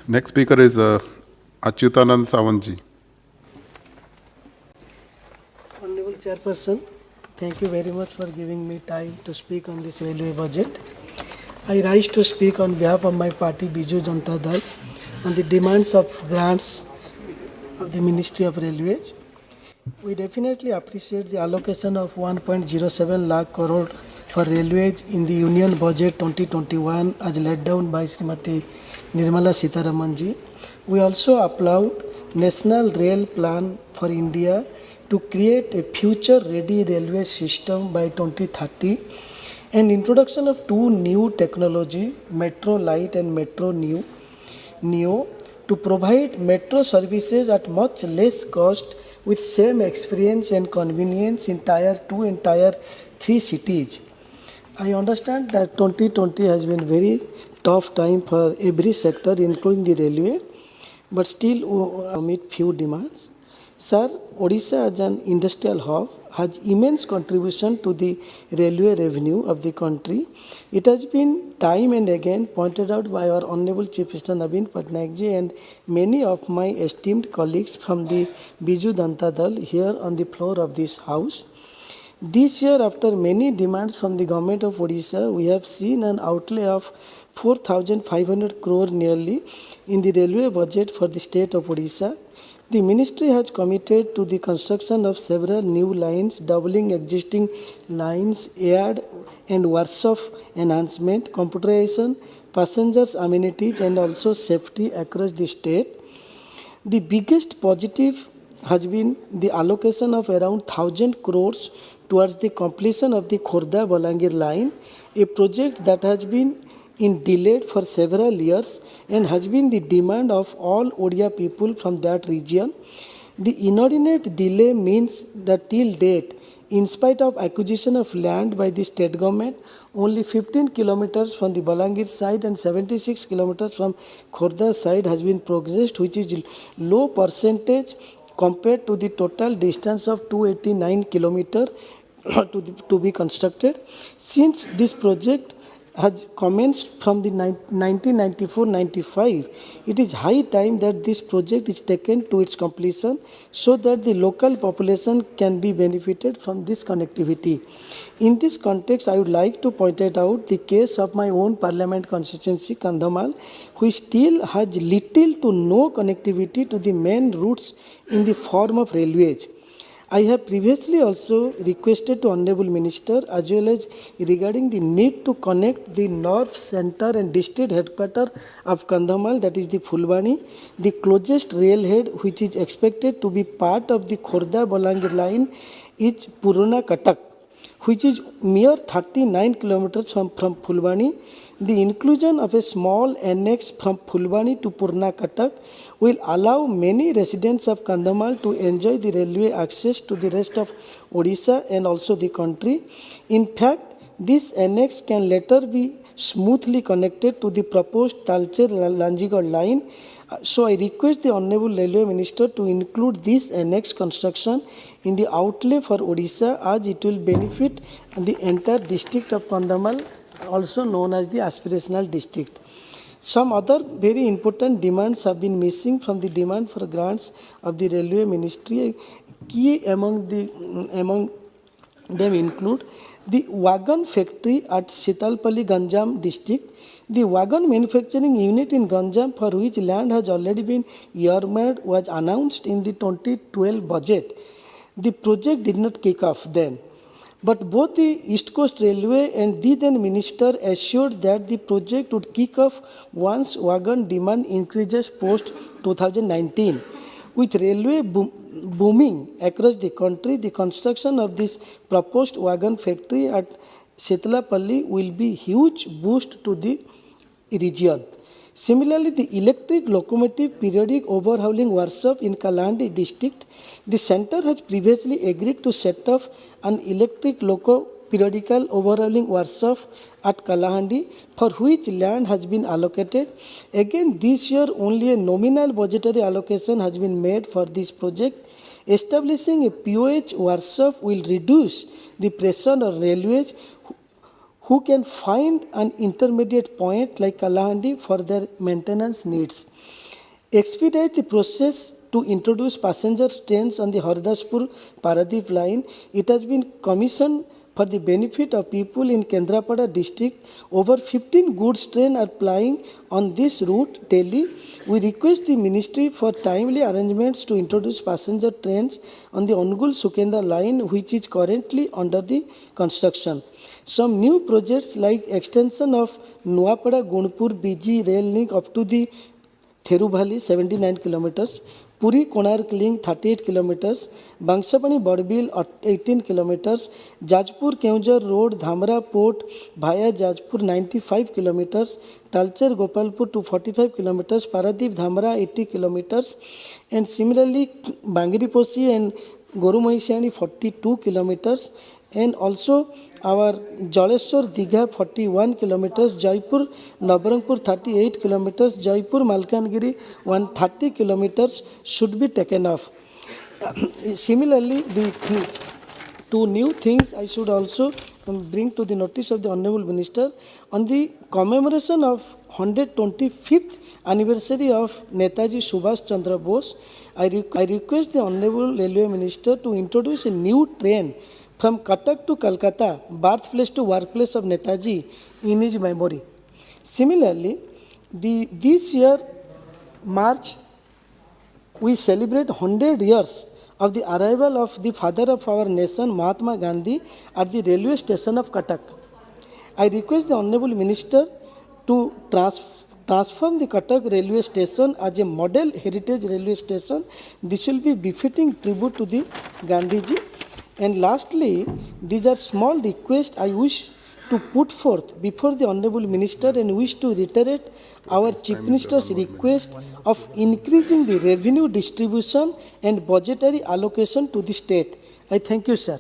Next speaker is Achyutanand Sawantji. Honorable Chairperson, thank you very much for giving me time to speak on this railway budget. I rise to speak on behalf of my party Biju Janata Dal on the demands of grants of the Ministry of Railways. We definitely appreciate the allocation of 1.07 lakh crore for railways in the Union Budget 2021 as laid down by Srimati Nirmala Sitharamanji. We also applaud National Rail Plan for India to create a future-ready railway system by 2030 and introduction of two new technology, Metro Light and Metro Neo, to provide metro services at much less cost with same experience and convenience in Tier 2 and Tier 3 cities. I understand that 2020 has been very tough time for every sector, including the railway, but still we meet few demands. Sir, Odisha as an industrial hub has immense contribution to the railway revenue of the country. It has been time and again pointed out by our Honorable Chief Minister Naveen Patnaik ji and many of my esteemed colleagues from the Biju Janata Dal here on the floor of this house. This year, after many demands from the government of Odisha, we have seen an outlay of 4,500 crore nearly in the railway budget for the state of Odisha. The ministry has committed to the construction of several new lines, doubling existing lines, add and workshop enhancement, computerization, passengers amenities and also safety across the state. The biggest positive has been the allocation of around 1,000 crores towards the completion of the Khordha-Balangir line, a project that has been delayed for several years and has been the demand of all Odia people from that region. The inordinate delay means that till date, in spite of acquisition of land by the state government, only 15 kilometers from the Balangir side and 76 kilometers from Khordha side has been progressed, which is low percentage compared to the total distance of 289 kilometers to be constructed. Since this project has commenced from the 1994-95, it is high time that this project is taken to its completion so that the local population can be benefited from this connectivity. In this context, I would like to point out the case of my own parliament constituency, Kandhamal, which still has little to no connectivity to the main routes in the form of railways. I have previously also requested to Honorable Minister as well as regarding the need to connect the North Center and District Headquarters of Kandhamal, that is the Fulbani, the closest railhead which is expected to be part of the Khordha-Balangir line is Purana Katak, which is mere 39 kilometers from Fulbani. The inclusion of a small annex from Fulbani to Purna Katak will allow many residents of Kandhamal to enjoy the railway access to the rest of Odisha and also the country. In fact, this annex can later be smoothly connected to the proposed Talcher-Lanjigad line. So I request the Honorable Railway Minister to include this annex construction in the outlay for Odisha as it will benefit the entire district of Kandhamal, also known as the aspirational district. Some other very important demands have been missing from the demand for grants of the Railway Ministry. Key among them include the wagon factory at Sitalpalli, Ganjam district. The wagon manufacturing unit in Ganjam, for which land has already been earmarked, was announced in the 2012 budget. The project did not kick off then. But both the East Coast Railway and the then minister assured that the project would kick off once wagon demand increases post 2019. With railway booming across the country, the construction of this proposed wagon factory at Sitalpalli will be huge boost to the region. Similarly, the electric locomotive periodic overhauling workshop in Kalahandi district, the center has previously agreed to set up an electric loco periodical overhauling workshop at Kalahandi, for which land has been allocated. Again, this year only a nominal budgetary allocation has been made for this project. Establishing a POH workshop will reduce the pressure on railways, who can find an intermediate point like Kalahandi for their maintenance needs. Expedite the process to introduce passenger trains on the Hardaspur Paradip line. It has been commissioned for the benefit of people in Kendrapada district. Over 15 goods trains are plying on this route daily. We request the ministry for timely arrangements to introduce passenger trains on the Angul Sukenda line, which is currently under the construction. Some new projects like extension of Nuapada Gunpur BG rail link up to the Therubhali 79 kilometers, Puri Konark link 38 kilometers, Bangsapani Bodbil 18 kilometers, Jajpur Keonjhar road Dhamra port via Jajpur 95 kilometers, Talcher Gopalpur to 45 kilometers, Paradip Dhamra 80 kilometers, and similarly Bangiriposhi and Gorumaisiani 42 kilometers, and also our Jaleshwar Digha 41 kilometers, Jaipur Nabarangpur 38 kilometers, Jaipur Malkangiri 130 kilometers should be taken off. Similarly, the two new things I should also bring to the notice of the Honorable Minister on the commemoration of 125th anniversary of Netaji Subhash Chandra Bose. I request the Honorable Railway Minister to introduce a new train from Cuttack to Kolkata, birthplace to workplace of Netaji, in his memory. Similarly, this year, March, we celebrate 100 years of the arrival of the father of our nation, Mahatma Gandhi, at the railway station of Cuttack. I request the Honorable Minister to transform the Cuttack railway station as a model heritage railway station. This will be befitting tribute to the Gandhiji. And lastly, these are small requests I wish to put forth before the Honorable Minister and wish to reiterate our Chief Minister's request of increasing the revenue distribution and budgetary allocation to the state. I thank you, sir.